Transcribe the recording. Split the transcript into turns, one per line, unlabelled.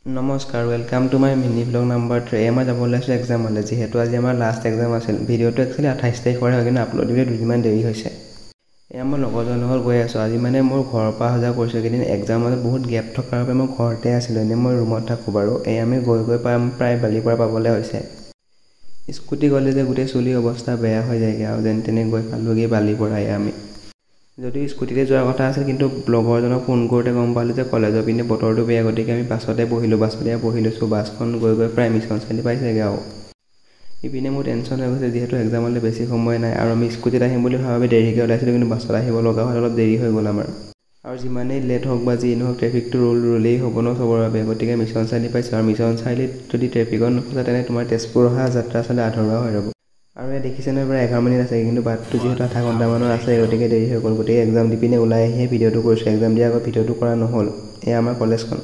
নমস্কাৰ, welcome to my mini blog number 3। মই যাব ওলাইছোঁ এক্সামলৈ, যিহেতু আজি আমাৰ লাষ্ট এক্সাম আছিল। ভিডিঅ'টো একচুৱেলি 28 তাৰিখৰে হয়, কিন্তু আপলোড দিবলৈ দুদিনমান দেৰি হৈছে। এয়া মই লগৰজনৰ লগত গৈ আছোঁ। আজি মানে মোৰ ঘৰৰ পৰা অহা যোৱা কৰিছোঁ। এইকেইদিন এক্সামত বহুত গেপ থকাৰ বাবে মই ঘৰতে আছিলোঁ। এনেই মই ৰুমত থাকোঁ বাৰু। এই আমি গৈ পাম প্ৰায় বালিপাৰা পাবলৈ হৈছে। স্কুটি গ'লে যে গোটেই চুলিৰ অৱস্থা বেয়া হৈ যায়গৈ, আৰু যেন তেনে গৈ পালোঁগৈ বালিপাৰা। আমি যদিও স্কুটিতে যোৱাৰ কথা আছিল, কিন্তু লগৰজনক ফোন কৰোঁতে গম পালোঁ যে কলেজৰ পিনে বতৰটো বেয়া, গতিকে আমি বাছতে বহি লৈছোঁ। বাছখন গৈ প্ৰায় মিছন চাৰিআলি পাইছেগৈ। আৰু ইপিনে মোৰ টেনশ্যন হৈ গৈছে, যিহেতু এক্সামলৈ বেছি সময় নাই, আৰু আমি স্কুটিত আহিম বুলি ভাবি দেৰিকৈ ওলাইছিলোঁ, কিন্তু বাছত আহিব লগা হ'ল। অলপ দেৰি হৈ গ'ল আমাৰ। আৰু যিমানেই লেট হওক বা যি নহওক, ট্ৰেফিকটো ৰুলেই হ'ব ন চবৰ বাবে। গতিকে মিছন চাৰিআলি পাইছোঁ, আৰু মিছন চাৰিআলিত যদি ট্ৰেফিকত নফচা, তেনে তোমাৰ তেজপুৰ অহা যাত্ৰা আচলতে আধৰুৱা হৈ ৰ'ব। আৰু এই দেখিছে নহয়, প্ৰায় 11 মিনিট আছে, কিন্তু বাটটো যিহেতু আধা ঘণ্টামানৰ আছে, গতিকে দেৰি হৈ গ'ল। গতিকে এক্সাম দি পিনে ওলাই আহিয়ে ভিডিঅ'টো কৰিছোঁ। এক্সাম দিয়াৰ আগত ভিডিঅ'টো কৰা নহ'ল। এয়া আমাৰ কলেজখন।